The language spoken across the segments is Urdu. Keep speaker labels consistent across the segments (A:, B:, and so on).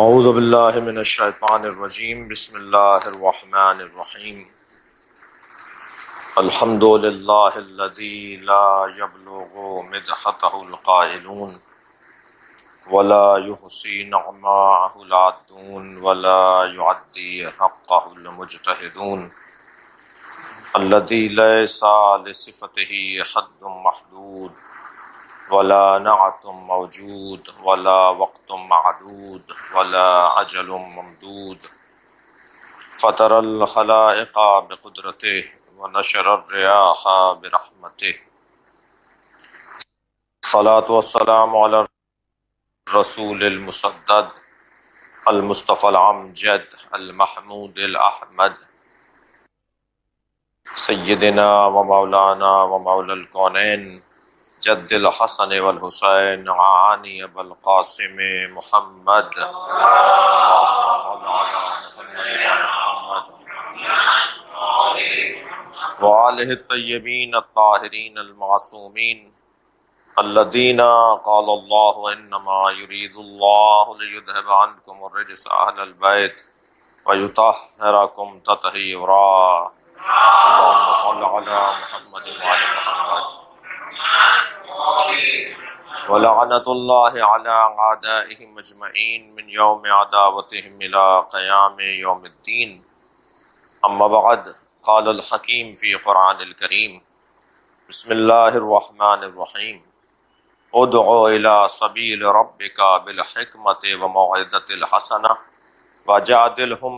A: اعوذ باللہ من الشیطان الرجیم بسم اللہ الرحمن الرحیم الحمد للہ الذی لا یبلغ مدحتہ القائلون ولا یحصی نعماءہ العادون ولا یعدی حقہ المجتہدون الذی لیس لصفتہ حد محدود ولا نعت موجود ولا وقت معدود ولا اجل ممدود فطر الخلائق بقدرته ونشر الرياح برحمته الصلاة والسلام على الرسول المسدد المصطفى الامجد المحمود الاحمد سیدنا ومولانا ومولا الكونین جد الحسن والحسین عانی ابو القاسم محمد وآلہ الطیبین الطاہرین المعصومین الذین قال اللہ انما یرید اللہ لیذہب عنکم الرجس اہل البیت ویطہرکم تطہیرا اللہم صل علی محمد وعلی محمد ولعنت اللہ علی اعدائهم اجمعین من یوم عداوتهم الى قیام یوم الدین اما بعد قال الحکیم فی قرآن الکریم بسم اللہ الرحمن الرحیم ادعو الى سبیل ربک بالحکمت وموعظۃ الحسنہ وجادلہم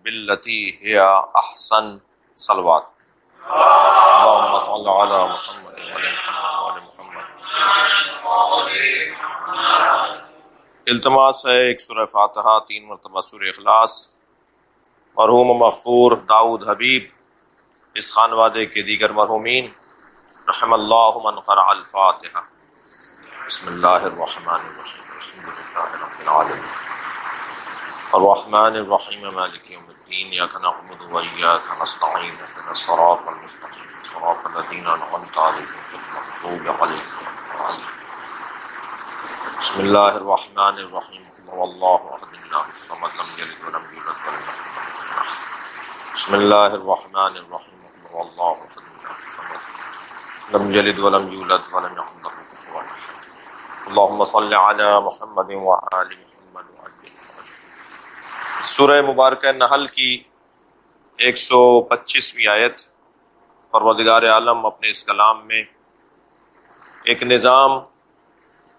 A: باللتی ہی احسن صلوات اللہم صل علی محمد وعلی محمد وعلی محمد۔ التماس ہے ایک سورہ فاتحہ 3 مرتبہ سورہ اخلاص۔ مرحوم مغفور داؤد حبیب، اس خانوادے کے دیگر مرحومین، رحم اللہ من قرأ الفاتحہ۔ بسم اللہ الرحمن الرحیم الحمد للہ رب العالمین الرحمن الرحیم مالک یوم الدین ایاک نعبد و ایاک نستعین اهدنا الصراط المستقیم صراط الذین انعمت علیہم غیر المغضوب علیہم ولا الضالین۔ بسم اللہ الرحمن الرحیم قل هو اللہ احد اللہ الصمد لم یلد ولم یولد ولم یکن له کفوا احد۔ بسم اللہ الرحمن الرحیم قل هو اللہ احد اللہ الصمد لم یلد ولم یولد ولم یکن له کفوا احد۔ اللہم صل علی محمد وآل محمد وعجل فرجہ۔ سورہ مبارکہ نحل کی 125ویں آیت، پروردگار عالم اپنے اس کلام میں ایک نظام،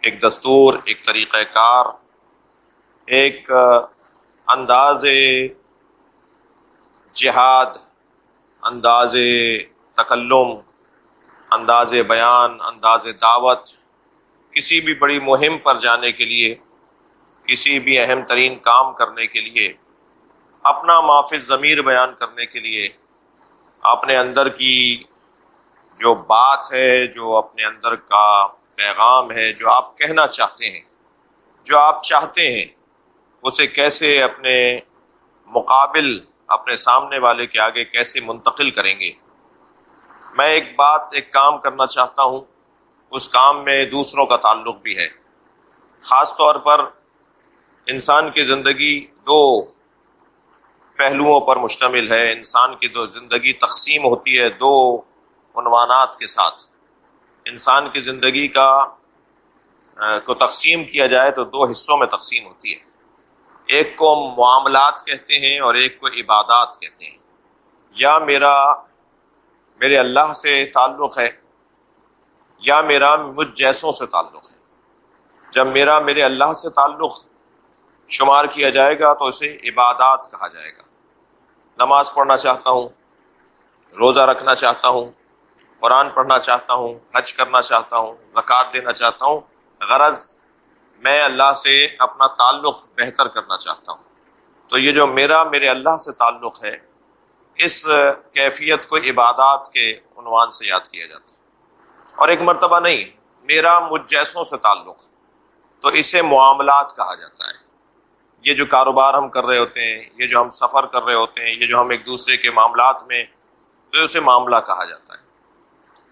A: ایک دستور، ایک طریقہ کار، ایک انداز جہاد، انداز تکلم، انداز بیان، انداز دعوت، کسی بھی بڑی مہم پر جانے کے لیے، کسی بھی اہم ترین کام کرنے کے لیے، اپنا ما فی الضمیر بیان کرنے کے لیے، اپنے اندر کی جو بات ہے، جو اپنے اندر کا پیغام ہے، جو آپ کہنا چاہتے ہیں، جو آپ چاہتے ہیں، اسے کیسے اپنے مقابل، اپنے سامنے والے کے آگے کیسے منتقل کریں گے۔ میں ایک کام کرنا چاہتا ہوں، اس کام میں دوسروں کا تعلق بھی ہے۔ خاص طور پر انسان کی زندگی 2 پہلوؤں پر مشتمل ہے۔ انسان کی زندگی تقسیم ہوتی ہے 2 عنوانات کے ساتھ۔ انسان کی زندگی کو تقسیم کیا جائے تو 2 حصوں میں تقسیم ہوتی ہے۔ ایک کو معاملات کہتے ہیں اور ایک کو عبادات کہتے ہیں۔ یا میرے اللہ سے تعلق ہے، یا میرا مجھ جیسوں سے تعلق ہے۔ جب میرے اللہ سے تعلق شمار کیا جائے گا تو اسے عبادات کہا جائے گا۔ نماز پڑھنا چاہتا ہوں، روزہ رکھنا چاہتا ہوں، قرآن پڑھنا چاہتا ہوں، حج کرنا چاہتا ہوں، زکوٰۃ دینا چاہتا ہوں، غرض میں اللہ سے اپنا تعلق بہتر کرنا چاہتا ہوں۔ تو یہ جو میرے اللہ سے تعلق ہے، اس کیفیت کو عبادات کے عنوان سے یاد کیا جاتا ہے۔ اور ایک مرتبہ نہیں، میرا مجھ جیسوں سے تعلق، تو اسے معاملات کہا جاتا ہے۔ یہ جو کاروبار ہم کر رہے ہوتے ہیں، یہ جو ہم سفر کر رہے ہوتے ہیں، یہ جو ہم ایک دوسرے کے معاملات میں، تو اسے معاملہ کہا جاتا ہے۔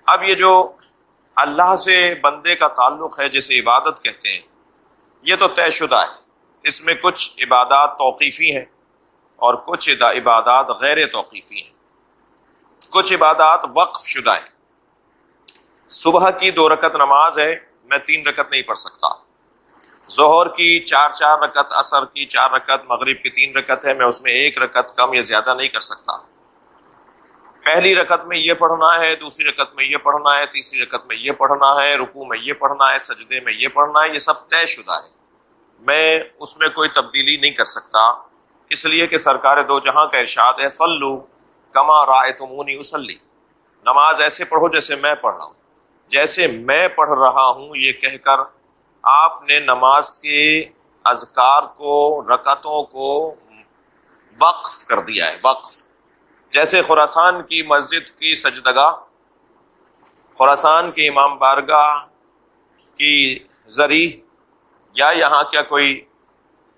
A: اب یہ جو اللہ سے بندے کا تعلق ہے، جسے عبادت کہتے ہیں، یہ تو طے شدہ ہے، اس میں کچھ عبادات توقیفی ہیں اور کچھ عبادات غیر توقیفی ہیں، کچھ عبادات وقف شدہ ہیں۔ صبح کی 2 رکعت نماز ہے، میں 3 رکعت نہیں پڑھ سکتا۔ ظہر کی 4 رکعت، عصر کی 4 رکعت، مغرب کی 3 رکعت ہے، میں اس میں 1 رکعت کم یا زیادہ نہیں کر سکتا۔ پہلی رکعت میں یہ پڑھنا ہے، دوسری رکعت میں یہ پڑھنا ہے، تیسری رکعت میں یہ پڑھنا ہے، رکوع میں یہ پڑھنا ہے، سجدے میں یہ پڑھنا ہے، یہ سب طے شدہ ہے، میں اس میں کوئی تبدیلی نہیں کر سکتا، اس لیے کہ سرکار دو جہاں کا ارشاد ہے صلو کما رأیتمونی اصلی، نماز ایسے پڑھو جیسے میں پڑھ رہا ہوں، جیسے میں پڑھ رہا ہوں، یہ کہہ کر آپ نے نماز کے اذکار کو، رکعتوں کو وقف کر دیا ہے، وقف۔ جیسے خراسان کی مسجد کی سجدگاہ، خراسان کی امام بارگاہ کی زری، یا یہاں کیا کوئی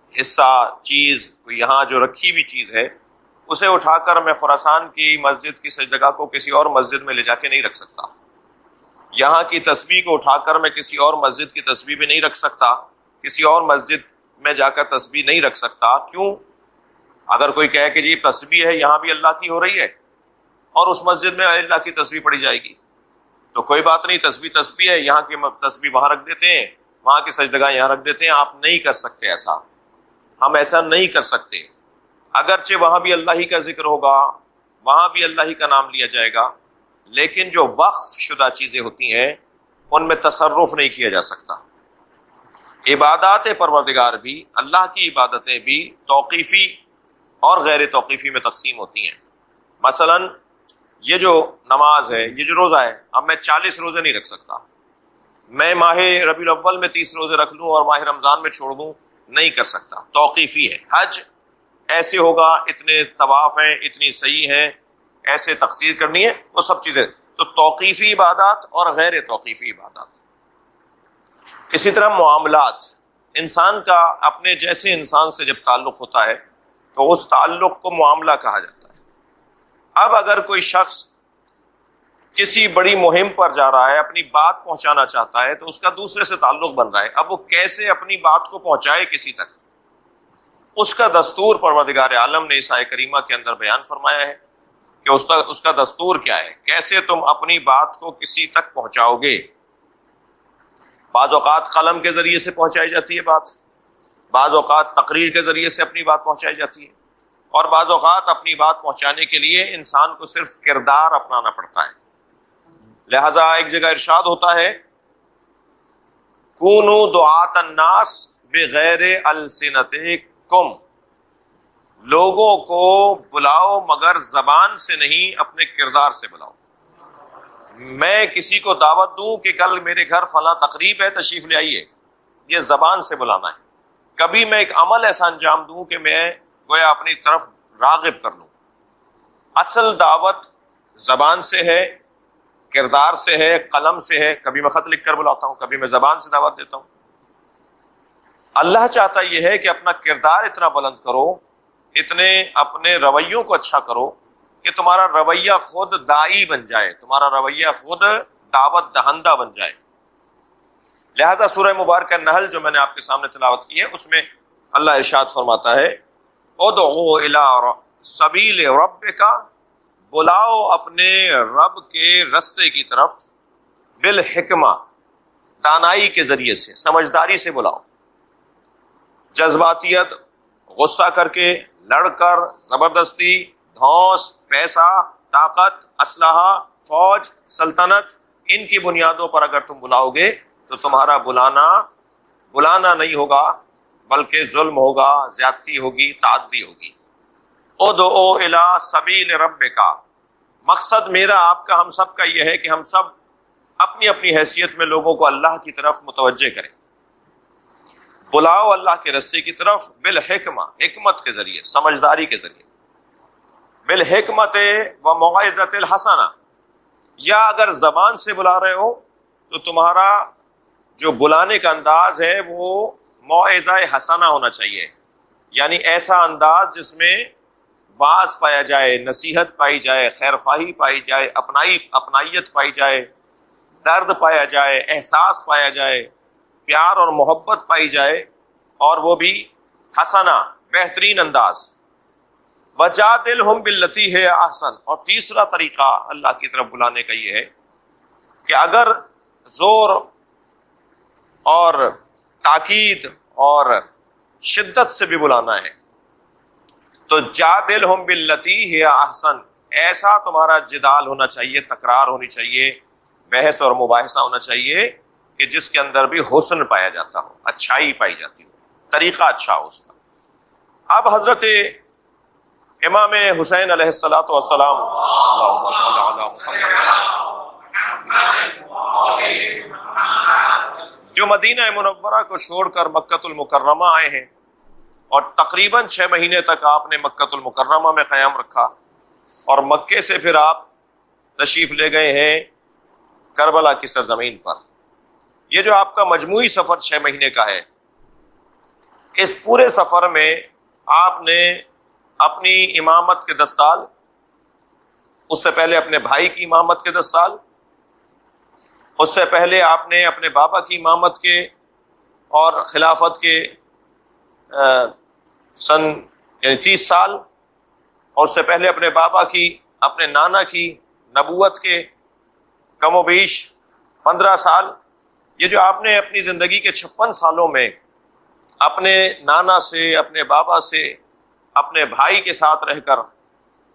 A: حصہ چیز، کوئی یہاں جو رکھی ہوئی چیز ہے، اسے اٹھا کر میں خراسان کی مسجد کی سجدگاہ کو کسی اور مسجد میں لے جا کے نہیں رکھ سکتا، یہاں کی تسبیح کو اٹھا کر میں کسی اور مسجد کی تسبیح بھی نہیں رکھ سکتا، کسی اور مسجد میں جا کر تسبیح نہیں رکھ سکتا۔ کیوں؟ اگر کوئی کہے کہ جی تسبیح ہے یہاں بھی اللہ کی ہو رہی ہے اور اس مسجد میں اللہ کی تسبیح پڑھی جائے گی، تو کوئی بات نہیں، تسبیح تسبیح ہے، یہاں کی تسبیح وہاں رکھ دیتے ہیں، وہاں کی سجدگاہ یہاں رکھ دیتے ہیں۔ آپ نہیں کر سکتے ایسا، ہم ایسا نہیں کر سکتے، اگرچہ وہاں بھی اللہ ہی کا ذکر ہوگا، وہاں بھی اللہ ہی کا نام لیا جائے گا، لیکن جو وقف شدہ چیزیں ہوتی ہیں ان میں تصرف نہیں کیا جا سکتا۔ عبادات پروردگار بھی، اللہ کی عبادتیں بھی توقیفی اور غیر توقیفی میں تقسیم ہوتی ہیں۔ مثلا یہ جو نماز ہے، یہ جو روزہ ہے، اب میں 40 روزے نہیں رکھ سکتا، میں ماہ ربیع الاول میں 30 روزے رکھ لوں اور ماہ رمضان میں چھوڑ دوں، نہیں کر سکتا، توقیفی ہے۔ حج ایسے ہوگا، اتنے طواف ہیں، اتنی صحیح ہیں، ایسے تقسیر کرنی ہے، وہ سب چیزیں۔ تو توقیفی عبادات اور غیر توقیفی عبادات۔ اسی طرح معاملات، انسان کا اپنے جیسے انسان سے جب تعلق ہوتا ہے تو اس تعلق کو معاملہ کہا جاتا ہے۔ اب اگر کوئی شخص کسی بڑی مہم پر جا رہا ہے، اپنی بات پہنچانا چاہتا ہے، تو اس کا دوسرے سے تعلق بن رہا ہے، اب وہ کیسے اپنی بات کو پہنچائے کسی تک، اس کا دستور پروردگار عالم نے عیسیٰ کریمہ کے اندر بیان فرمایا ہے کہ اس کا دستور کیا ہے، کیسے تم اپنی بات کو کسی تک پہنچاؤ گے۔ بعض اوقات قلم کے ذریعے سے پہنچائی جاتی ہے بات، بعض اوقات تقریر کے ذریعے سے اپنی بات پہنچائی جاتی ہے، اور بعض اوقات اپنی بات پہنچانے کے لیے انسان کو صرف کردار اپنانا پڑتا ہے۔ لہذا ایک جگہ ارشاد ہوتا ہے کونوا دعاۃ الناس بغیر السنتکم، لوگوں کو بلاؤ مگر زبان سے نہیں، اپنے کردار سے بلاؤ۔ میں کسی کو دعوت دوں کہ کل میرے گھر فلاں تقریب ہے، تشریف لے آئیے، یہ زبان سے بلانا ہے۔ کبھی میں ایک عمل ایسا انجام دوں کہ میں گویا اپنی طرف راغب کر لوں۔ اصل دعوت زبان سے ہے، کردار سے ہے، قلم سے ہے۔ کبھی میں خط لکھ کر بلاتا ہوں، کبھی میں زبان سے دعوت دیتا ہوں۔ اللہ چاہتا یہ ہے کہ اپنا کردار اتنا بلند کرو، اتنے اپنے رویوں کو اچھا کرو کہ تمہارا رویہ خود داعی بن جائے، تمہارا رویہ خود دعوت دہندہ بن جائے۔ لہذا سورہ مبارکہ نحل جو میں نے آپ کے سامنے تلاوت کی ہے، اس میں اللہ ارشاد فرماتا ہے ادعو الی سبیل ربک، بلاؤ اپنے رب کے رستے کی طرف، بالحکمہ، دانائی کے ذریعے سے، سمجھداری سے بلاؤ۔ جذباتیت، غصہ کر کے، لڑ کر، زبردستی، دھوس، پیسہ، طاقت، اسلحہ، فوج، سلطنت، ان کی بنیادوں پر اگر تم بلاؤ گے تو تمہارا بلانا نہیں ہوگا، بلکہ ظلم ہوگا، زیادتی ہوگی، تعدی ہوگی۔ ادعو الی سبیل ربک، مقصد میرا، آپ کا، ہم سب کا یہ ہے کہ ہم سب اپنی اپنی حیثیت میں لوگوں کو اللہ کی طرف متوجہ کریں۔ بلاؤ اللہ کے رستے کی طرف بالحکمہ، حکمت کے ذریعے، سمجھداری کے ذریعے، بالحکمت و موعظۃ الحسنہ، یا اگر زبان سے بلا رہے ہو تو تمہارا جو بلانے کا انداز ہے وہ موعظہ حسنہ ہونا چاہیے، یعنی ایسا انداز جس میں واعظ پایا جائے، نصیحت پائی جائے، خیر خواہی پائی جائے، اپنائیت پائی جائے، درد پایا جائے، احساس پایا جائے، پیار اور محبت پائی جائے، اور وہ بھی حسنا بہترین انداز، وجادلہم باللتی ہے احسن، اور تیسرا طریقہ اللہ کی طرف بلانے کا یہ ہے کہ اگر زور اور تاکید اور شدت سے بھی بلانا ہے تو جادلہم باللتی ہے احسن، ایسا تمہارا جدال ہونا چاہیے، تکرار ہونی چاہیے، بحث اور مباحثہ ہونا چاہیے کہ جس کے اندر بھی حسن پایا جاتا ہو، اچھائی پائی جاتی ہو، طریقہ اچھا ہو اس کا۔ اب حضرت امام حسین علیہ الصلوۃ والسلام، اللہم صل علی محمد، جو مدینہ منورہ کو چھوڑ کر مکۃ المکرمہ آئے ہیں اور تقریباً 6 مہینے تک آپ نے مکۃ المکرمہ میں قیام رکھا، اور مکے سے پھر آپ تشریف لے گئے ہیں کربلا کی سرزمین پر۔ یہ جو آپ کا مجموعی سفر 6 مہینے کا ہے، اس پورے سفر میں آپ نے اپنی امامت کے 10 سال، اس سے پہلے اپنے بھائی کی امامت کے 10 سال، اس سے پہلے آپ نے اپنے بابا کی امامت کے اور خلافت کے سن یعنی 30 سال، اور اس سے پہلے اپنے بابا کی، اپنے نانا کی نبوت کے کم و بیش 15 سال۔ یہ جو آپ نے اپنی زندگی کے 56 سالوں میں اپنے نانا سے، اپنے بابا سے، اپنے بھائی کے ساتھ رہ کر،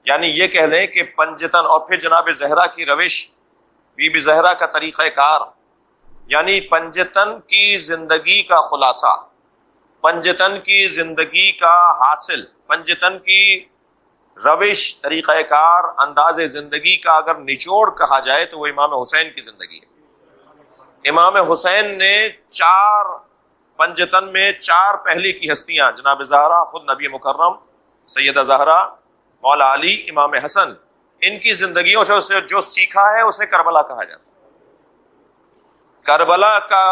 A: یعنی یہ کہہ لیں کہ پنجتن، اور پھر جناب زہرا کی روش، بی بی زہرا کا طریقہ کار، یعنی پنجتن کی زندگی کا خلاصہ، پنجتن کی زندگی کا حاصل، پنجتن کی روش، طریقہ کار، انداز زندگی کا اگر نچوڑ کہا جائے تو وہ امام حسین کی زندگی ہے۔ امام حسین نے 4 پنجتن میں 4 پہلے کی ہستیاں، جناب زہرا، خود نبی مکرم، سیدہ زہرا، مولا علی، امام حسن، ان کی زندگیوں سے جو سیکھا ہے اسے کربلا کہا جاتا ہے۔ کربلا کا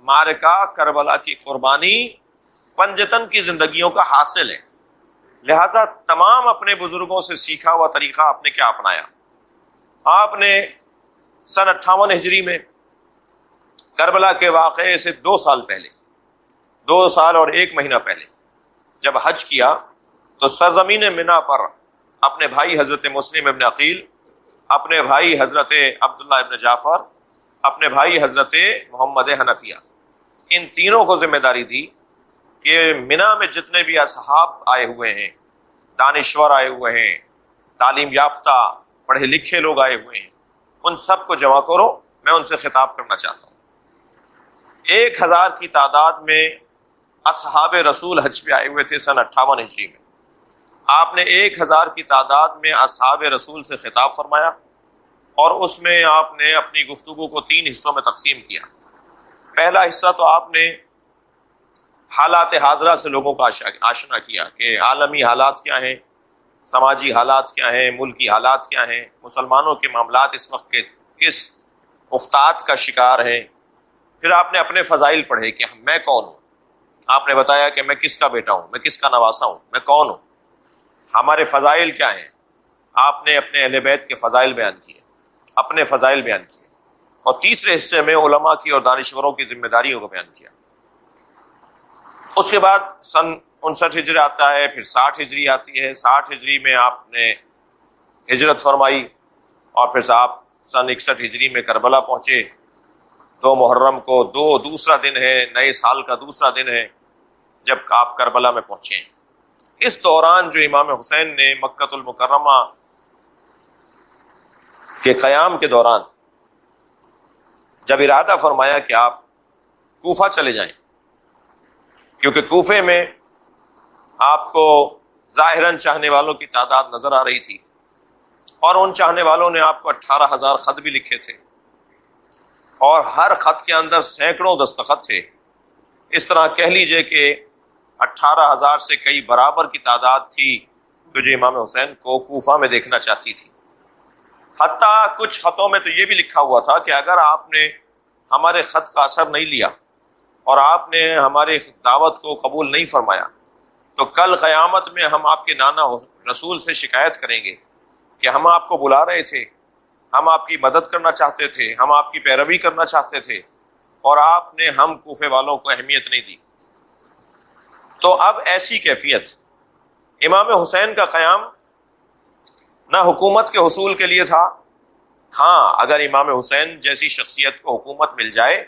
A: معرکہ، کربلا کی قربانی پنجتن کی زندگیوں کا حاصل ہے، لہذا تمام اپنے بزرگوں سے سیکھا ہوا طریقہ آپ نے کیا اپنایا؟ آپ نے سن 58 ہجری میں کربلا کے واقعے سے 2 سال پہلے، 2 سال اور 1 مہینہ پہلے جب حج کیا تو سرزمین منا پر اپنے بھائی حضرت مسلم ابن عقیل، اپنے بھائی حضرت عبداللہ ابن جعفر، اپنے بھائی حضرت محمد حنفیہ، ان تینوں کو ذمہ داری دی کہ منا میں جتنے بھی اصحاب آئے ہوئے ہیں، دانشور آئے ہوئے ہیں، تعلیم یافتہ پڑھے لکھے لوگ آئے ہوئے ہیں، ان سب کو جمع کرو، میں ان سے خطاب کرنا چاہتا ہوں۔ 1000 کی تعداد میں اصحاب رسول حج پہ آئے ہوئے تھے سن 58 ہجری میں۔ آپ نے 1000 کی تعداد میں اصحاب رسول سے خطاب فرمایا، اور اس میں آپ نے اپنی گفتگو کو 3 حصوں میں تقسیم کیا۔ پہلا حصہ تو آپ نے حالات حاضرہ سے لوگوں کو آشنا کیا کہ عالمی حالات کیا ہیں، سماجی حالات کیا ہیں، ملکی حالات کیا ہیں، مسلمانوں کے معاملات اس وقت کے کس افتاد کا شکار ہیں۔ پھر آپ نے اپنے فضائل پڑھے کہ میں کون ہوں، آپ نے بتایا کہ میں کس کا بیٹا ہوں، میں کس کا نواسا ہوں، میں کون ہوں، ہمارے فضائل کیا ہیں۔ آپ نے اپنے اہل بیت کے فضائل بیان کیے، اپنے فضائل بیان کیے، اور تیسرے حصے میں علماء کی اور دانشوروں کی ذمہ داریوں کو بیان کیا۔ اس کے بعد سن 59 ہجری آتا ہے، پھر 60 ہجری آتی ہے۔ 60 ہجری میں آپ نے ہجرت فرمائی، اور پھر آپ سن 61 ہجری میں کربلا پہنچے۔ 2 محرم کو دوسرا دن ہے، نئے سال کا دوسرا دن ہے جب آپ کربلا میں پہنچے ہیں۔ اس دوران جو امام حسین نے مکۃ المکرمہ کے قیام کے دوران جب ارادہ فرمایا کہ آپ کوفہ چلے جائیں، کیونکہ کوفے میں آپ کو ظاہراً چاہنے والوں کی تعداد نظر آ رہی تھی، اور ان چاہنے والوں نے آپ کو 18,000 خط بھی لکھے تھے، اور ہر خط کے اندر سینکڑوں دستخط تھے۔ اس طرح کہہ لیجئے کہ 18,000 سے کئی برابر کی تعداد تھی جو امام حسین کو کوفہ میں دیکھنا چاہتی تھی۔ حتیٰ کچھ خطوں میں تو یہ بھی لکھا ہوا تھا کہ اگر آپ نے ہمارے خط کا اثر نہیں لیا اور آپ نے ہماری دعوت کو قبول نہیں فرمایا تو کل قیامت میں ہم آپ کے نانا رسول سے شکایت کریں گے کہ ہم آپ کو بلا رہے تھے، ہم آپ کی مدد کرنا چاہتے تھے، ہم آپ کی پیروی کرنا چاہتے تھے، اور آپ نے ہم کوفے والوں کو اہمیت نہیں دی۔ تو اب ایسی کیفیت، امام حسین کا قیام نہ حکومت کے حصول کے لیے تھا. ہاں اگر امام حسین جیسی شخصیت کو حکومت مل جائے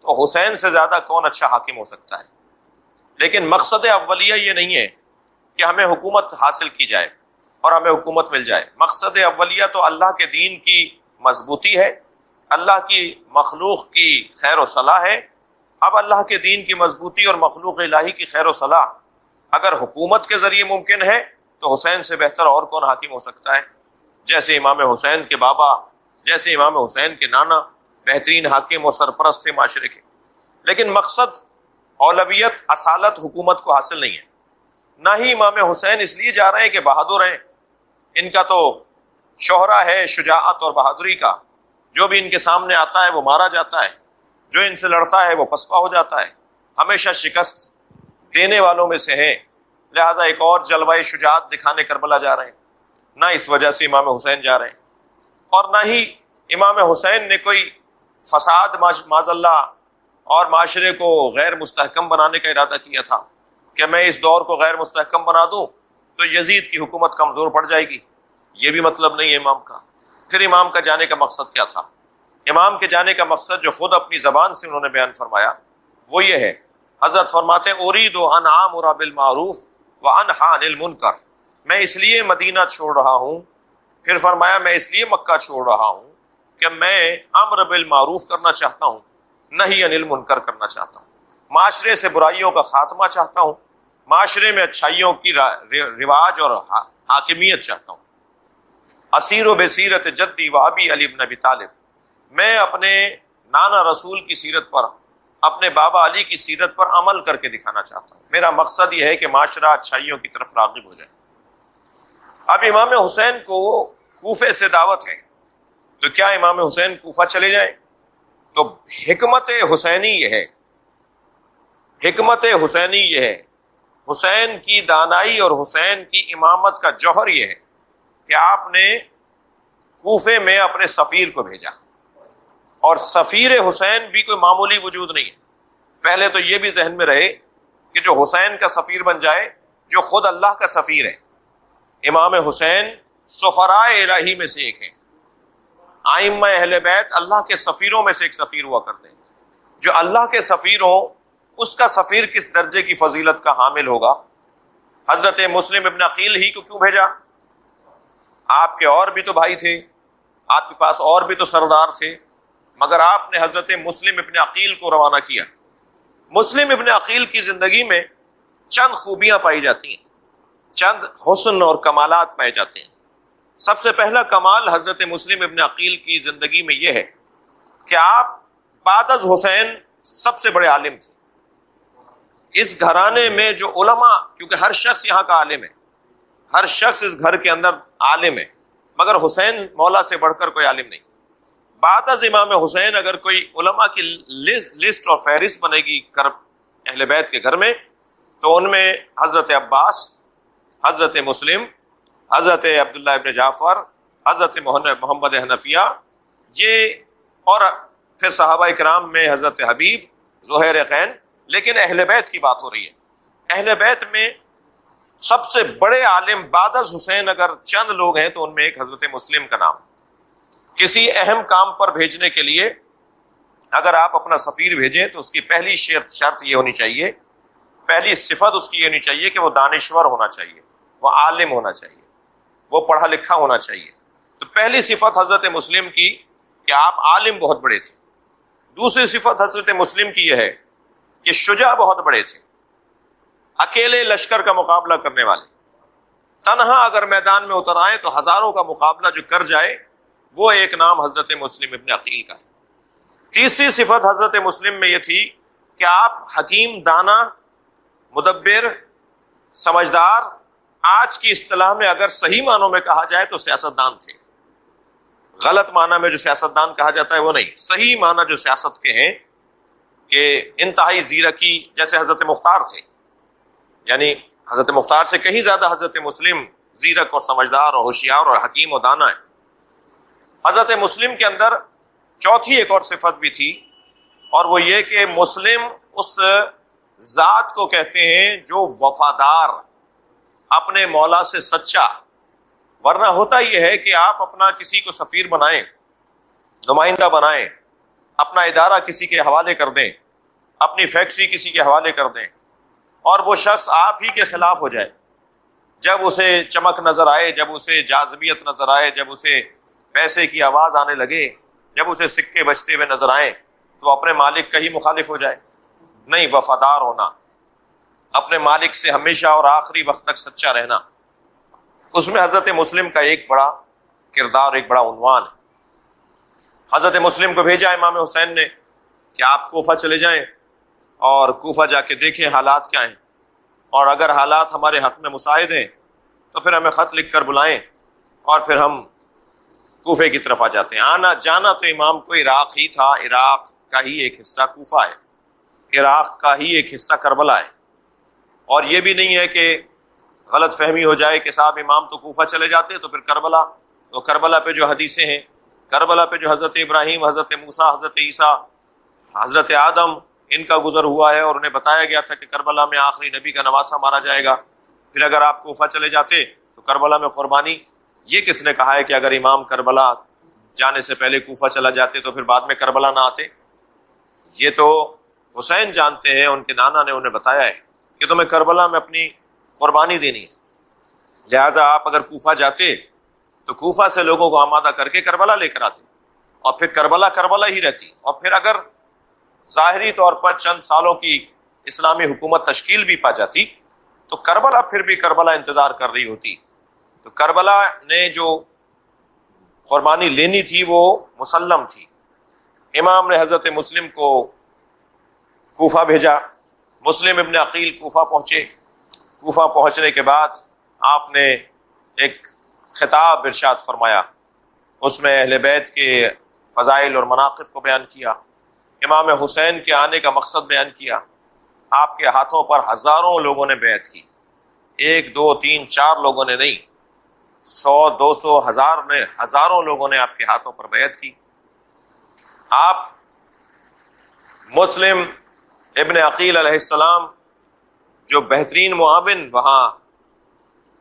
A: تو حسین سے زیادہ کون اچھا حاکم ہو سکتا ہے. لیکن مقصد اولیہ یہ نہیں ہے کہ ہمیں حکومت حاصل کی جائے اور ہمیں حکومت مل جائے. مقصد اولیہ تو اللہ کے دین کی مضبوطی ہے، اللہ کی مخلوق کی خیر و صلاح ہے. اب اللہ کے دین کی مضبوطی اور مخلوق الہی کی خیر و صلاح اگر حکومت کے ذریعے ممکن ہے تو حسین سے بہتر اور کون حاکم ہو سکتا ہے. جیسے امام حسین کے بابا، جیسے امام حسین کے نانا بہترین حاکم اور سرپرست تھے معاشرے کے. لیکن مقصد اولویت اصالت حکومت کو حاصل نہیں ہے. نہ ہی امام حسین اس لیے جا رہے ہیں کہ بہادر ہیں، ان کا تو شہرہ ہے شجاعت اور بہادری کا. جو بھی ان کے سامنے آتا ہے وہ مارا جاتا ہے، جو ان سے لڑتا ہے وہ پسپا ہو جاتا ہے، ہمیشہ شکست دینے والوں میں سے ہے. لہٰذا ایک اور جلوہ شجاعت دکھانے کربلا جا رہے ہیں. نہ اس وجہ سے امام حسین جا رہے ہیں، اور نہ ہی امام حسین نے کوئی فساد معاذ اللہ اور معاشرے کو غیر مستحکم بنانے کا ارادہ کیا تھا کہ میں اس دور کو غیر مستحکم بنا دوں تو یزید کی حکومت کمزور پڑ جائے گی. یہ بھی مطلب نہیں ہے امام کا. پھر امام کا جانے کا مقصد کیا تھا؟ امام کے جانے کا مقصد جو خود اپنی زبان سے انہوں نے بیان فرمایا وہ یہ ہے. حضرت فرماتے ہیں اريد ان آمر بالمعروف وانہی عن المنکر. میں اس لیے مدینہ چھوڑ رہا ہوں. پھر فرمایا میں اس لیے مکہ چھوڑ رہا ہوں کہ میں امر بالمعروف کرنا چاہتا ہوں، نہی عن المنکر کرنا چاہتا ہوں. معاشرے سے برائیوں کا خاتمہ چاہتا ہوں، معاشرے میں اچھائیوں کی رواج اور حاکمیت چاہتا ہوں. اسیر و بسیرت جدی و ابی علی بن ابی طالب. میں اپنے نانا رسول کی سیرت پر، اپنے بابا علی کی سیرت پر عمل کر کے دکھانا چاہتا ہوں. میرا مقصد یہ ہے کہ معاشرہ اچھائیوں کی طرف راغب ہو جائے. اب امام حسین کو کوفے سے دعوت ہے تو کیا امام حسین کوفہ چلے جائیں؟ تو حکمت حسینی یہ ہے، حکمت حسینی یہ ہے، حسین کی دانائی اور حسین کی امامت کا جوہر یہ ہے کہ آپ نے کوفے میں اپنے سفیر کو بھیجا. اور سفیر حسین بھی کوئی معمولی وجود نہیں ہے. پہلے تو یہ بھی ذہن میں رہے کہ جو حسین کا سفیر بن جائے، جو خود اللہ کا سفیر ہے. امام حسین سفراء الہی میں سے ایک ہیں، ائمہ اہل بیت اللہ کے سفیروں میں سے ایک سفیر ہوا کرتے ہیں. جو اللہ کے سفیر ہوں اس کا سفیر کس درجے کی فضیلت کا حامل ہوگا. حضرت مسلم ابن عقیل ہی کو کیوں بھیجا؟ آپ کے اور بھی تو بھائی تھے، آپ کے پاس اور بھی تو سردار تھے، مگر آپ نے حضرت مسلم ابن عقیل کو روانہ کیا. مسلم ابن عقیل کی زندگی میں چند خوبیاں پائی جاتی ہیں، چند حسن اور کمالات پائے جاتے ہیں. سب سے پہلا کمال حضرت مسلم ابن عقیل کی زندگی میں یہ ہے کہ آپ بعد از حسین سب سے بڑے عالم تھے. اس گھرانے میں جو علماء، کیونکہ ہر شخص یہاں کا عالم ہے، ہر شخص اس گھر کے اندر عالم ہے، مگر حسین مولا سے بڑھ کر کوئی عالم نہیں. بعد از امام حسین اگر کوئی علماء کی لسٹ اور فہرست بنے گی اہل بیت کے گھر میں تو ان میں حضرت عباس، حضرت مسلم، حضرت عبداللہ ابن جعفر، حضرت محمد حنفیہ، یہ اور پھر صحابہ کرام میں حضرت حبیب، زہیر قین. لیکن اہل بیت کی بات ہو رہی ہے. اہل بیت میں سب سے بڑے عالم بعد از حسین اگر چند لوگ ہیں تو ان میں ایک حضرت مسلم کا نام. کسی اہم کام پر بھیجنے کے لیے اگر آپ اپنا سفیر بھیجیں تو اس کی پہلی شرط یہ ہونی چاہیے، پہلی صفت اس کی یہ ہونی چاہیے کہ وہ دانشور ہونا چاہیے، وہ عالم ہونا چاہیے، وہ پڑھا لکھا ہونا چاہیے. تو پہلی صفت حضرت مسلم کی کہ آپ عالم بہت بڑے تھے. دوسری صفت حضرت مسلم کی یہ ہے کہ شجاع بہت بڑے تھے، اکیلے لشکر کا مقابلہ کرنے والے، تنہا اگر میدان میں اتر آئیں تو ہزاروں کا مقابلہ جو کر جائے، وہ ایک نام حضرت مسلم ابن عقیل کا ہے. تیسری صفت حضرت مسلم میں یہ تھی کہ آپ حکیم، دانا، مدبر، سمجھدار، آج کی اصطلاح میں اگر صحیح معنوں میں کہا جائے تو سیاستدان تھے. غلط معنی میں جو سیاستدان کہا جاتا ہے وہ نہیں، صحیح معنی جو سیاست کے ہیں کہ انتہائی زیرکی، جیسے حضرت مختار تھے. یعنی حضرت مختار سے کہیں زیادہ حضرت مسلم زیرک اور سمجھدار اور ہوشیار اور حکیم و دانا ہے. حضرت مسلم کے اندر چوتھی ایک اور صفت بھی تھی، اور وہ یہ کہ مسلم اس ذات کو کہتے ہیں جو وفادار، اپنے مولا سے سچا۔ ورنہ ہوتا یہ ہے کہ آپ اپنا کسی کو سفیر بنائیں، نمائندہ بنائیں، اپنا ادارہ کسی کے حوالے کر دیں، اپنی فیکٹری کسی کے حوالے کر دیں، اور وہ شخص آپ ہی کے خلاف ہو جائے۔ جب اسے چمک نظر آئے، جب اسے جاذبیت نظر آئے، جب اسے پیسے کی آواز آنے لگے، جب اسے سکے بجتے ہوئے نظر آئیں، تو اپنے مالک کا ہی مخالف ہو جائے۔ نہیں، وفادار ہونا، اپنے مالک سے ہمیشہ اور آخری وقت تک سچا رہنا، اس میں حضرت مسلم کا ایک بڑا کردار، ایک بڑا عنوان ہے۔ حضرت مسلم کو بھیجا امام حسین نے کہ آپ کوفہ چلے جائیں اور کوفہ جا کے دیکھیں حالات کیا ہیں، اور اگر حالات ہمارے حق میں مساعد ہیں تو پھر ہمیں خط لکھ کر بلائیں، اور پھر ہم کوفے کی طرف آ جاتے ہیں۔ آنا جانا تو امام کو عراق ہی تھا، عراق کا ہی ایک حصہ کوفہ ہے، عراق کا ہی ایک حصہ کربلا ہے۔ اور یہ بھی نہیں ہے کہ غلط فہمی ہو جائے کہ صاحب امام تو کوفہ چلے جاتے تو پھر کربلا، تو کربلا پہ جو حدیثیں ہیں، کربلا پہ جو حضرت ابراہیم، حضرت موسیٰ، حضرت عیسیٰ، حضرت آدم، ان کا گزر ہوا ہے، اور انہیں بتایا گیا تھا کہ کربلا میں آخری نبی کا نواسہ مارا جائے گا۔ پھر اگر آپ کوفہ چلے جاتے تو کربلا میں قربانی، یہ کس نے کہا ہے کہ اگر امام کربلا جانے سے پہلے کوفہ چلا جاتے تو پھر بعد میں کربلا نہ آتے؟ یہ تو حسین جانتے ہیں، ان کے نانا نے انہیں بتایا ہے کہ تمہیں کربلا میں اپنی قربانی دینی ہے، لہٰذا آپ اگر کوفہ جاتے تو کوفہ سے لوگوں کو آمادہ کر کے کربلا لے کر آتے، اور پھر کربلا کربلا ہی رہتی، اور پھر اگر ظاہری طور پر چند سالوں کی اسلامی حکومت تشکیل بھی پا جاتی تو کربلا پھر بھی کربلا انتظار کر رہی ہوتی۔ تو کربلا نے جو قربانی لینی تھی وہ مسلم تھی۔ امام نے حضرت مسلم کو کوفہ بھیجا، مسلم ابن عقیل کوفہ پہنچے۔ کوفہ پہنچنے کے بعد آپ نے ایک خطاب ارشاد فرمایا، اس میں اہل بیت کے فضائل اور مناقب کو بیان کیا، امام حسین کے آنے کا مقصد بیان کیا۔ آپ کے ہاتھوں پر ہزاروں لوگوں نے بیعت کی، ایک دو تین چار لوگوں نے نہیں، 100 200 1000 نے، ہزاروں لوگوں نے آپ کے ہاتھوں پر بیعت کی۔ آپ مسلم ابن عقیل علیہ السلام جو بہترین معاون وہاں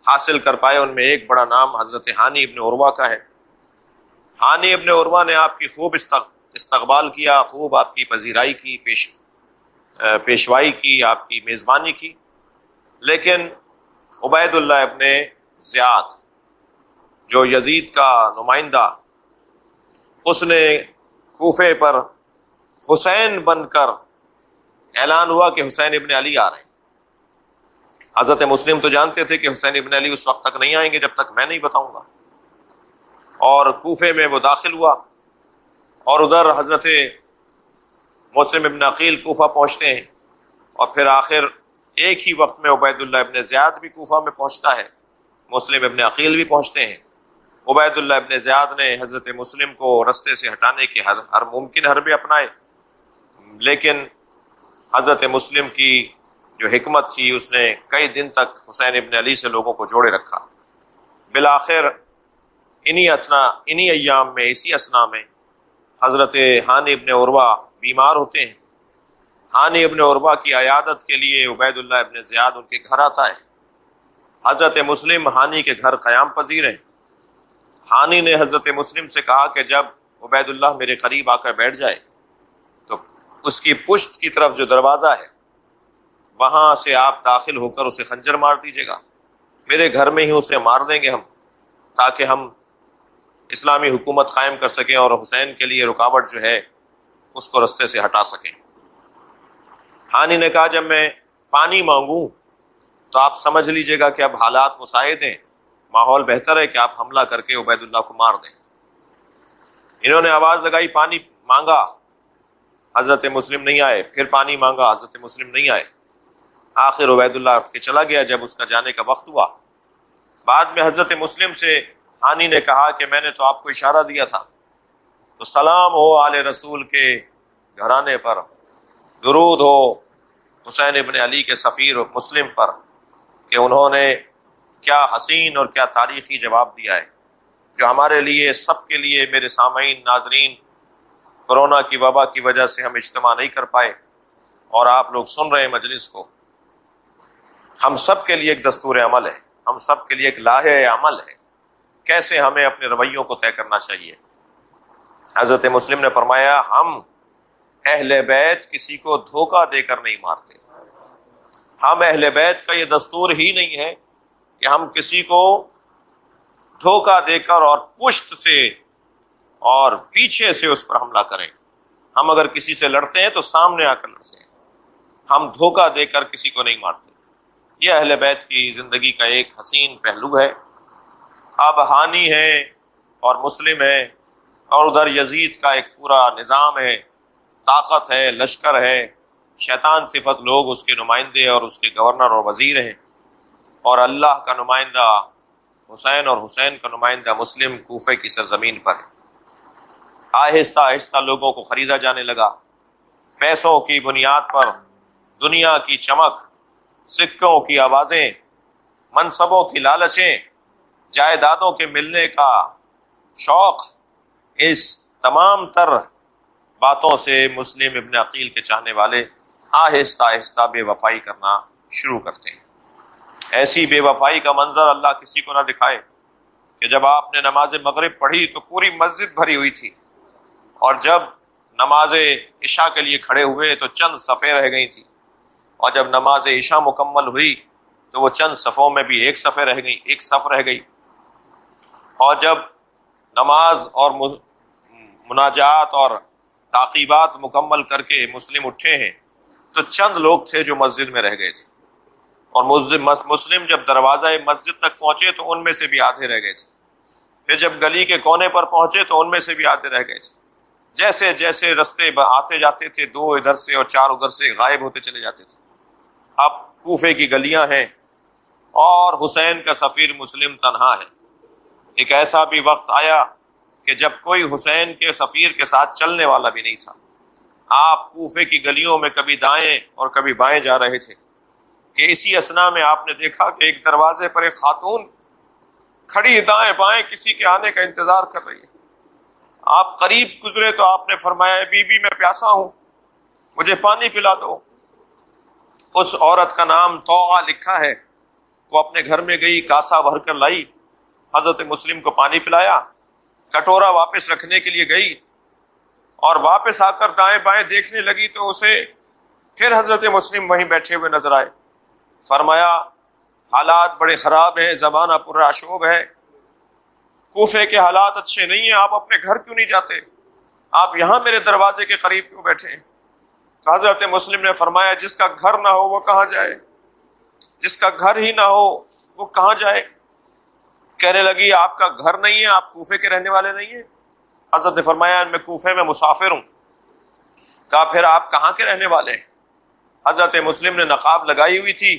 A: حاصل کر پائے، ان میں ایک بڑا نام حضرت ہانی ابن عروہ کا ہے۔ ہانی ابن عروہ نے آپ کی خوب استقبال کیا، خوب آپ کی پذیرائی کی، پیشوائی کی، آپ کی میزبانی کی۔ لیکن عبید اللہ ابن زیاد جو یزید کا نمائندہ، اس نے کوفے پر حسین بن کر اعلان ہوا کہ حسین ابن علی آ رہے ہیں۔ حضرت مسلم تو جانتے تھے کہ حسین ابن علی اس وقت تک نہیں آئیں گے جب تک میں نہیں بتاؤں گا، اور کوفے میں وہ داخل ہوا، اور ادھر حضرت مسلم ابن عقیل کوفہ پہنچتے ہیں، اور پھر آخر ایک ہی وقت میں عبید اللہ ابن زیاد بھی کوفہ میں پہنچتا ہے، مسلم ابن عقیل بھی پہنچتے ہیں۔ عبید اللہ ابن زیاد نے حضرت مسلم کو رستے سے ہٹانے کے ہر ممکن حربے اپنائے، لیکن حضرت مسلم کی جو حکمت تھی اس نے کئی دن تک حسین ابن علی سے لوگوں کو جوڑے رکھا۔ بالآخر انہی ایام میں، اسی اسنا میں حضرت ہانی ابن عروہ بیمار ہوتے ہیں۔ ہانی ابن عروہ کی عیادت کے لیے عبید اللہ ابن زیاد ان کے گھر آتا ہے۔ حضرت مسلم ہانی کے گھر قیام پذیر ہیں۔ ہانی نے حضرت مسلم سے کہا کہ جب عبید اللہ میرے قریب آ کر بیٹھ جائے تو اس کی پشت کی طرف جو دروازہ ہے وہاں سے آپ داخل ہو کر اسے خنجر مار دیجیے گا، میرے گھر میں ہی اسے مار دیں گے ہم، تاکہ ہم اسلامی حکومت قائم کر سکیں اور حسین کے لیے رکاوٹ جو ہے اس کو رستے سے ہٹا سکیں۔ ہانی نے کہا جب میں پانی مانگوں تو آپ سمجھ لیجئے گا کہ اب حالات مساعد ہیں، ماحول بہتر ہے کہ آپ حملہ کر کے عبید اللہ کو مار دیں۔ انہوں نے آواز لگائی، پانی مانگا، حضرت مسلم نہیں آئے، پھر پانی مانگا، حضرت مسلم نہیں آئے۔ آخر عبید اللہ اٹھ کے چلا گیا جب اس کا جانے کا وقت ہوا۔ بعد میں حضرت مسلم سے ہانی نے کہا کہ میں نے تو آپ کو اشارہ دیا تھا، تو سلام ہو آل رسول کے گھرانے پر، درود ہو حسین ابن علی کے سفیر مسلم پر کہ انہوں نے کیا حسین اور کیا تاریخی جواب دیا ہے، جو ہمارے لیے، سب کے لیے، میرے سامعین، ناظرین، کورونا کی وبا کی وجہ سے ہم اجتماع نہیں کر پائے، اور آپ لوگ سن رہے ہیں مجلس کو، ہم سب کے لیے ایک دستور عمل ہے، ہم سب کے لیے ایک لاہے عمل ہے کیسے ہمیں اپنے رویوں کو طے کرنا چاہیے۔ حضرت مسلم نے فرمایا ہم اہل بیت کسی کو دھوکہ دے کر نہیں مارتے، ہم اہل بیت کا یہ دستور ہی نہیں ہے کہ ہم کسی کو دھوکہ دے کر اور پشت سے اور پیچھے سے اس پر حملہ کریں۔ ہم اگر کسی سے لڑتے ہیں تو سامنے آ کر لڑتے ہیں، ہم دھوکہ دے کر کسی کو نہیں مارتے۔ یہ اہل بیت کی زندگی کا ایک حسین پہلو ہے۔ اب ہانی ہے اور مسلم ہے، اور ادھر یزید کا ایک پورا نظام ہے، طاقت ہے، لشکر ہے، شیطان صفت لوگ اس کے نمائندے اور اس کے گورنر اور وزیر ہیں، اور اللہ کا نمائندہ حسین اور حسین کا نمائندہ مسلم کوفے کی سرزمین پر ہے۔ آہستہ آہستہ لوگوں کو خریدا جانے لگا، پیسوں کی بنیاد پر دنیا کی چمک، سکوں کی آوازیں، منصبوں کی لالچیں، جائیدادوں کے ملنے کا شوق، اس تمام تر باتوں سے مسلم ابن عقیل کے چاہنے والے آہستہ آہستہ بے وفائی کرنا شروع کرتے ہیں۔ ایسی بے وفائی کا منظر اللہ کسی کو نہ دکھائے کہ جب آپ نے نماز مغرب پڑھی تو پوری مسجد بھری ہوئی تھی، اور جب نماز عشاء کے لیے کھڑے ہوئے تو چند صفیں رہ گئی تھی، اور جب نماز عشاء مکمل ہوئی تو وہ چند صفوں میں بھی ایک صف رہ گئی، اور جب نماز اور مناجات اور تعقیبات مکمل کر کے مسلم اٹھے ہیں تو چند لوگ تھے جو مسجد میں رہ گئے تھے، اور مسلم جب دروازہ مسجد تک پہنچے تو ان میں سے بھی آدھے رہ گئے تھے، پھر جب گلی کے کونے پر پہنچے تو ان میں سے بھی آدھے رہ گئے تھے۔ جیسے جیسے رستے آتے جاتے تھے، دو ادھر سے اور چار ادھر سے غائب ہوتے چلے جاتے تھے۔ اب کوفے کی گلیاں ہیں اور حسین کا سفیر مسلم تنہا ہے۔ ایک ایسا بھی وقت آیا کہ جب کوئی حسین کے سفیر کے ساتھ چلنے والا بھی نہیں تھا۔ آپ کوفے کی گلیوں میں کبھی دائیں اور کبھی بائیں جا رہے تھے کہ اسی اثنا میں آپ نے دیکھا کہ ایک دروازے پر ایک خاتون کھڑی دائیں بائیں کسی کے آنے کا انتظار کر رہی ہے۔ آپ قریب گزرے تو آپ نے فرمایا بی بی میں پیاسا ہوں، مجھے پانی پلا دو۔ اس عورت کا نام توغا لکھا ہے، وہ اپنے گھر میں گئی، کاسا بھر کر لائی، حضرت مسلم کو پانی پلایا، کٹورا واپس رکھنے کے لیے گئی، اور واپس آ کر دائیں بائیں دیکھنے لگی تو اسے پھر حضرت مسلم وہیں بیٹھے ہوئے نظر آئے۔ فرمایا حالات بڑے خراب ہیں، زمانہ پرآشوب ہے، کوفے کے حالات اچھے نہیں ہیں، آپ اپنے گھر کیوں نہیں جاتے؟ آپ یہاں میرے دروازے کے قریب کیوں بیٹھے ہیں؟ تو حضرت مسلم نے فرمایا جس کا گھر نہ ہو وہ کہاں جائے، جس کا گھر ہی نہ ہو وہ کہاں جائے۔ کہنے لگی آپ کا گھر نہیں ہے، آپ کوفے کے رہنے والے نہیں ہیں؟ حضرت نے فرمایا میں کوفے میں مسافر ہوں۔ کہا پھر آپ کہاں کے رہنے والے ہیں؟ حضرت مسلم نے نقاب لگائی ہوئی تھی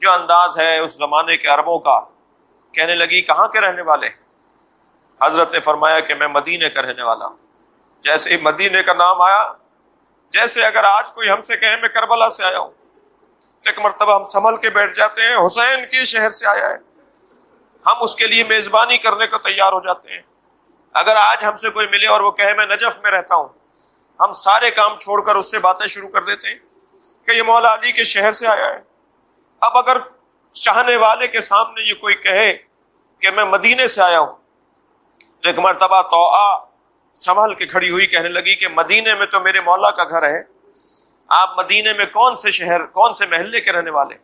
A: جو انداز ہے اس زمانے کے عربوں کا۔ کہنے لگی کہاں کے رہنے والے ہیں؟ حضرت نے فرمایا کہ میں مدینے کا رہنے والا ہوں۔ جیسے ہی مدینے کا نام آیا، جیسے اگر آج کوئی ہم سے کہے میں کربلا سے آیا ہوں تو ایک مرتبہ ہم سنبھل کے بیٹھ جاتے ہیں، حسین کی شہر سے آیا ہے، ہم اس کے لیے میزبانی کرنے کو تیار ہو جاتے ہیں۔ اگر آج ہم سے کوئی ملے اور وہ کہے میں نجف میں رہتا ہوں، ہم سارے کام چھوڑ کر اس سے باتیں شروع کر دیتے ہیں کہ یہ مولا علی کے شہر سے آیا ہے۔ اب اگر چاہنے والے کے سامنے یہ کوئی کہے کہ میں مدینے سے آیا ہوں تو ایک مرتبہ توآ سنبھل کے کھڑی ہوئی، کہنے لگی کہ مدینے میں تو میرے مولا کا گھر ہے، آپ مدینے میں کون سے شہر کون سے محلے کے رہنے والے؟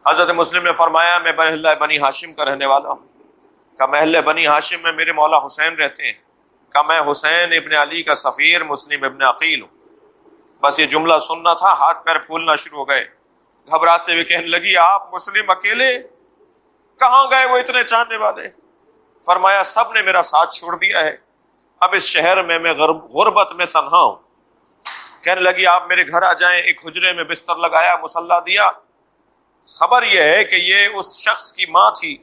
A: حضرت مسلم نے فرمایا میں محلہ بنی ہاشم کا رہنے والا ہوں۔ کہ محلہ بنی ہاشم میں میرے مولا حسین رہتے ہیں۔ کہ میں حسین ابن علی کا سفیر مسلم ابن عقیل ہوں۔ بس یہ جملہ سننا تھا، ہاتھ پیر پھولنا شروع ہو گئے۔ گھبراتے ہوئے کہنے لگی آپ مسلم اکیلے؟ کہاں گئے وہ اتنے چاہنے والے؟ فرمایا سب نے میرا ساتھ چھوڑ دیا ہے، اب اس شہر میں غربت میں تنہا ہوں۔ کہنے لگی آپ میرے گھر آ جائیں۔ ایک حجرے میں بستر لگایا، مصلی دیا۔ خبر یہ ہے کہ یہ اس شخص کی ماں تھی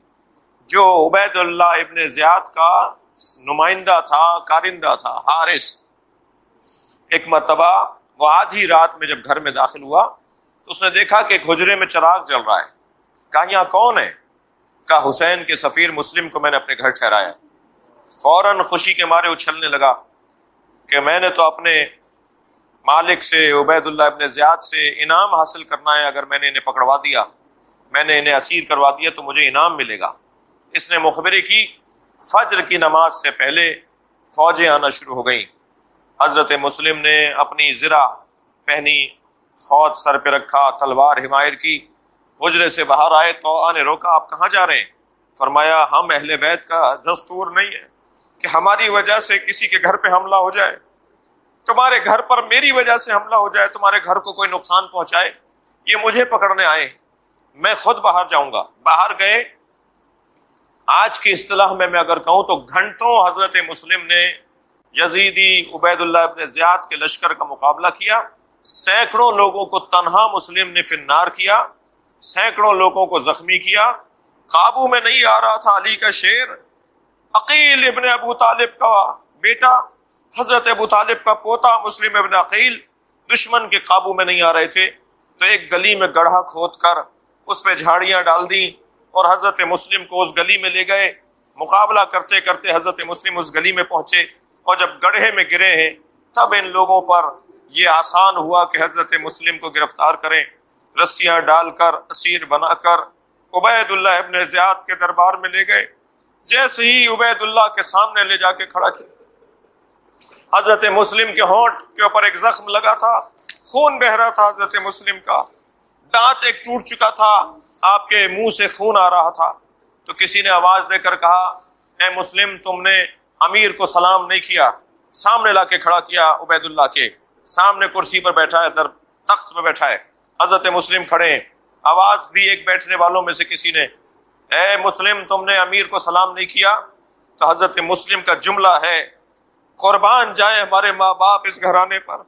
A: جو عبید اللہ ابن زیاد کا نمائندہ تھا، کارندہ تھا، حارث۔ ایک مرتبہ وہ آدھی رات میں جب گھر میں داخل ہوا تو اس نے دیکھا کہ ایک حجرے میں چراغ جل رہا ہے۔ کہا یہاں کون ہے؟ کہا حسین کے سفیر مسلم کو میں نے اپنے گھر ٹھہرایا۔ فوراً خوشی کے مارے اچھلنے لگا کہ میں نے تو اپنے مالک سے، عبید اللہ ابن زیاد سے انعام حاصل کرنا ہے، اگر میں نے انہیں پکڑوا دیا، میں نے انہیں اسیر کروا دیا تو مجھے انعام ملے گا۔ اس نے مخبری کی، فجر کی نماز سے پہلے فوجیں آنا شروع ہو گئیں۔ حضرت مسلم نے اپنی زرہ پہنی، خود سر پہ رکھا، تلوار حمائر کی، حجرے سے باہر آئے تو نے روکا، آپ کہاں جا رہے ہیں؟ فرمایا ہم اہل بیت کا دستور نہیں ہے کہ ہماری وجہ سے کسی کے گھر پہ حملہ ہو جائے، تمہارے گھر پر میری وجہ سے حملہ ہو جائے، تمہارے گھر کو کوئی نقصان پہنچائے، یہ مجھے پکڑنے آئے، میں خود باہر جاؤں گا۔ باہر گئے۔ آج کی اصطلاح میں اگر کہوں تو گھنٹوں حضرت مسلم نے یزیدی عبید اللہ ابن زیاد کے لشکر کا مقابلہ کیا، سینکڑوں لوگوں کو تنہا مسلم نے فنار کیا، سینکڑوں لوگوں کو زخمی کیا۔ قابو میں نہیں آ رہا تھا علی کا شیر، عقیل ابن ابو طالب کا بیٹا، حضرت ابو طالب کا پوتا مسلم ابن عقیل دشمن کے قابو میں نہیں آ رہے تھے، تو ایک گلی میں گڑھا کھود کر اس پہ جھاڑیاں ڈال دیں اور حضرت مسلم کو اس گلی میں لے گئے۔ مقابلہ کرتے کرتے حضرت مسلم اس گلی میں پہنچے، اور جب گڑھے میں گرے ہیں تب ان لوگوں پر یہ آسان ہوا کہ حضرت مسلم کو گرفتار کریں، رسیاں ڈال کر اسیر بنا کر عبید اللہ ابن زیاد کے دربار میں لے گئے۔ جیسے ہی عبید اللہ کے سامنے لے جا کے کھڑا کیا، حضرت مسلم کے ہونٹ کے اوپر ایک زخم لگا تھا، خون بہ رہا تھا حضرت مسلم کا، دانت ایک ٹوٹ چکا تھا، آپ کے منہ سے خون آ رہا تھا۔ تو کسی نے آواز دے کر کہا، اے مسلم، تم نے امیر کو سلام نہیں کیا۔ سامنے لا کے کھڑا کیا، عبید اللہ کے سامنے کرسی پر بیٹھا ہے، در تخت پہ بیٹھا ہے، حضرت مسلم کھڑے ہیں۔ آواز دی ایک بیٹھنے والوں میں سے کسی نے، اے مسلم، تم نے امیر کو سلام نہیں کیا؟ تو حضرت مسلم کا جملہ ہے، قربان جائے ہمارے ماں باپ اس گھرانے پر۔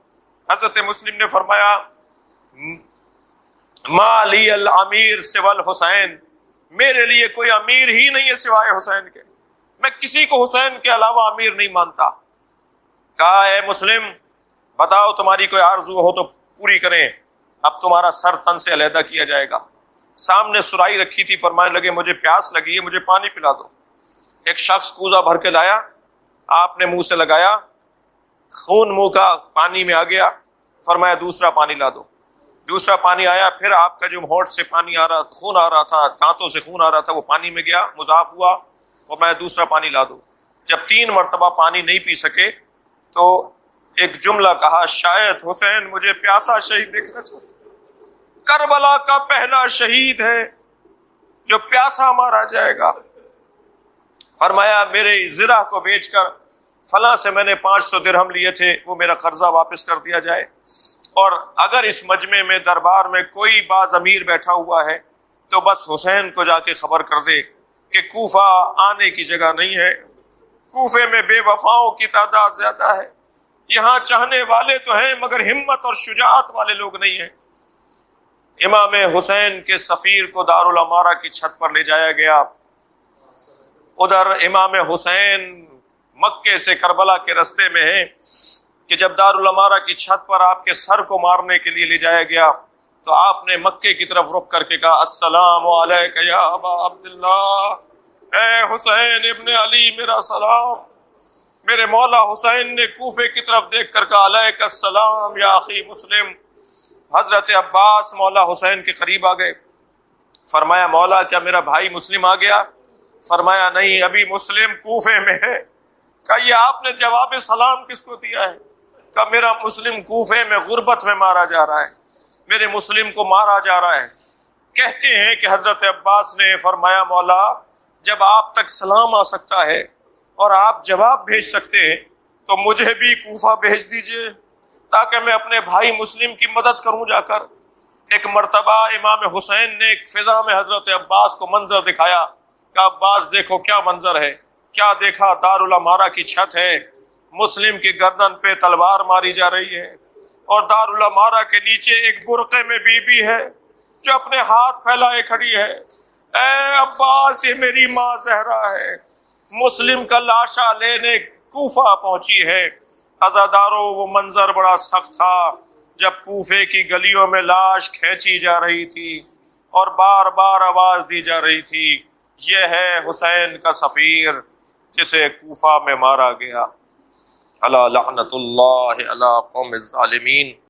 A: حضرت مسلم نے فرمایا، ما لی الامیر سوى الحسین، میرے لیے کوئی امیر ہی نہیں ہے سوائے حسین کے، میں کسی کو حسین کے علاوہ امیر نہیں مانتا۔ کہا، اے مسلم، بتاؤ تمہاری کوئی آرزو ہو تو پوری کریں، اب تمہارا سر تن سے علیحدہ کیا جائے گا۔ سامنے سرائی رکھی تھی، فرمانے لگے مجھے پیاس لگی ہے، مجھے پانی پلا دو۔ ایک شخص کوزہ بھر کے لایا، آپ نے منہ سے لگایا، خون منہ کا پانی میں آ گیا، فرمایا دوسرا پانی لا دو۔ دوسرا پانی آیا، پھر آپ کا جو ہونٹ سے پانی آ رہا، خون آ رہا تھا، دانتوں سے خون آ رہا تھا، وہ پانی میں گیا، مضاف ہوا، اور میں دوسرا پانی لا دو۔ جب 3 مرتبہ پانی نہیں پی سکے تو ایک جملہ کہا، شاید حسین مجھے پیاسا شہید دیکھنا چاہتا، کربلا کا پہلا شہید ہے جو پیاسا مارا جائے گا۔ فرمایا میرے زرہ کو بیچ کر فلاں سے میں نے 500 درہم لیے تھے، وہ میرا قرضہ واپس کر دیا جائے، اور اگر اس مجمع میں دربار میں کوئی باز امیر بیٹھا ہوا ہے تو بس حسین کو جا کے خبر کر دے کہ کوفہ آنے کی جگہ نہیں ہے، کوفے میں بے وفاؤں کی تعداد زیادہ ہے، یہاں چاہنے والے تو ہیں مگر ہمت اور شجاعت والے لوگ نہیں ہیں۔ امام حسین کے سفیر کو دارالعمارہ کی چھت پر لے جایا گیا۔ ادھر امام حسین مکے سے کربلا کے رستے میں ہیں کہ جب دارالعمارہ کی چھت پر آپ کے سر کو مارنے کے لیے لے جایا گیا تو آپ نے مکے کی طرف رخ کر کے کہا، السلام علیک یا ابا عبداللہ، اے حسین ابن علی میرا سلام۔ میرے مولا حسین نے کوفے کی طرف دیکھ کر کہا، علیک السلام یا اخی مسلم۔ حضرت عباس مولا حسین کے قریب آ گئے، فرمایا مولا کیا میرا بھائی مسلم آ گیا؟ فرمایا نہیں، ابھی مسلم کوفے میں ہے۔ کہا یہ آپ نے جواب سلام کس کو دیا ہے؟ کہا میرا مسلم کوفے میں غربت میں مارا جا رہا ہے، میرے مسلم کو مارا جا رہا ہے۔ کہتے ہیں کہ حضرت عباس نے فرمایا مولا جب آپ تک سلام آ سکتا ہے اور آپ جواب بھیج سکتے ہیں تو مجھے بھی کوفہ بھیج دیجئے تاکہ میں اپنے بھائی مسلم کی مدد کروں جا کر۔ ایک مرتبہ امام حسین نے ایک فضا میں حضرت عباس کو منظر دکھایا کہ عباس دیکھو کیا منظر ہے۔ کیا دیکھا؟ دارالعمارہ کی چھت ہے، مسلم کی گردن پہ تلوار ماری جا رہی ہے، اور دارالعمارہ کے نیچے ایک برقعے میں بی بی ہے جو اپنے ہاتھ پھیلائے کھڑی ہے۔ اے عباس، یہ میری ماں زہرا ہے، مسلم کا لاشا لینے کوفہ پہنچی ہے۔ عزاداروں، وہ منظر بڑا سخت تھا جب کوفے کی گلیوں میں لاش کھینچی جا رہی تھی اور بار بار آواز دی جا رہی تھی، یہ ہے حسین کا سفیر جسے کوفہ میں مارا گیا۔ الا لعنت اللہ علی قوم الظالمین۔